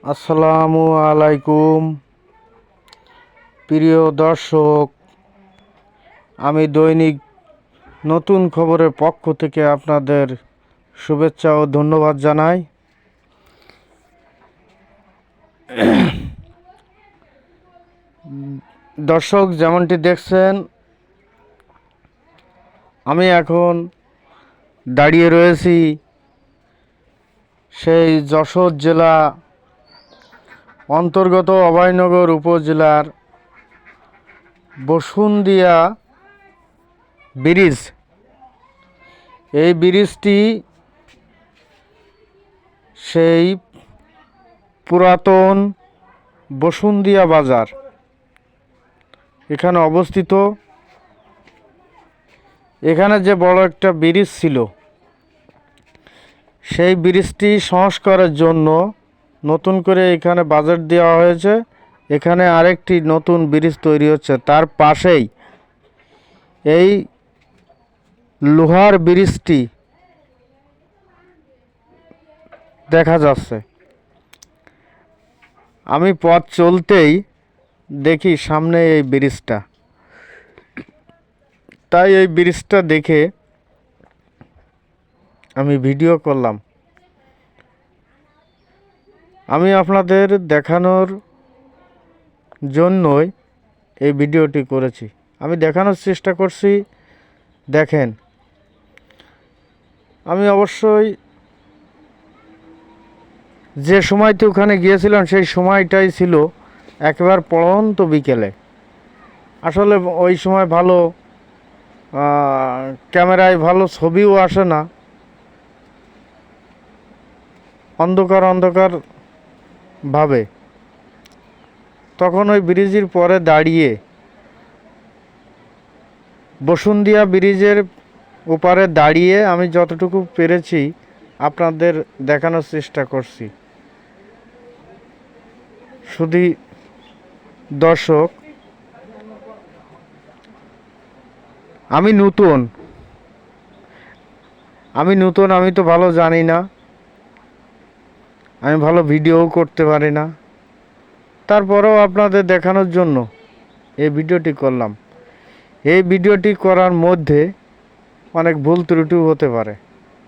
আসসালামু আলাইকুম প্রিয় দর্শক, আমি দৈনিক নতুন খবরের পক্ষ থেকে আপনাদের শুভেচ্ছা ও ধন্যবাদ জানাই। দর্শক, যেমনটি দেখছেন, আমি এখন দাঁড়িয়ে রয়েছি সেই যশোর জেলা অন্তর্গত অভয়নগর উপজেলার বসুন্দিয়া ব্রিজ। এই ব্রিজটি সেই পুরাতন বসুন্দিয়া বাজার এখানে অবস্থিত। এখানে যে বড় একটা ব্রিজ ছিল, সেই ব্রিজটি সংস্কারের জন্য নতুন করে এখানে বাজেট দেওয়া হয়েছে। এখানে আরেকটি নতুন ব্রিজ তৈরি হচ্ছে, তার পাশেই এই লোহার ব্রিজটি দেখা যাচ্ছে। আমি পথ চলতেই দেখি সামনে এই ব্রিজটা, তাই এই ব্রিজটা দেখে আমি ভিডিও করলাম। আমি আপনাদের দেখানোর জন্যই এই ভিডিওটি করেছি। আমি দেখানোর চেষ্টা করছি, দেখেন। আমি অবশ্যই যে সময়টি ওখানে গিয়েছিলাম সেই সময়টাই ছিল একেবারে পড়ন্ত বিকেলে। আসলে ওই সময় ভালো ক্যামেরায় ভালো ছবিও আসে না, অন্ধকার অন্ধকার ভাবে। তখন ওই ব্রিজের পরে দাঁড়িয়ে বসুন্দিয়া ব্রিজের ওপারে দাঁড়িয়ে আমি যতটুকু পেরেছি আপনাদের দেখানোর চেষ্টা করছি। শুধু দর্শক, আমি নতুন, আমি তো ভালো জানি না, আমি ভালো ভিডিও করতে পারি না। তারপরেও আপনাদের দেখানোর জন্য এই ভিডিওটি করলাম। এই ভিডিওটি করার মধ্যে অনেক ভুল ত্রুটিও হতে পারে,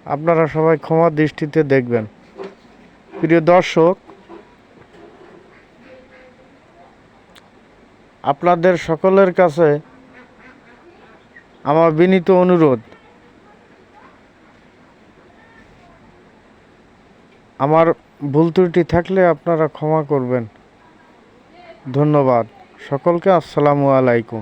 আপনারা সবাই ক্ষমা দৃষ্টিতে দেখবেন। প্রিয় দর্শক, আপনাদের সকলের কাছে আমার বিনীত অনুরোধ, আমার ভুল ত্রুটি থাকলে আপনারা ক্ষমা করবেন। ধন্যবাদ সকলকে। আসসালামু আলাইকুম।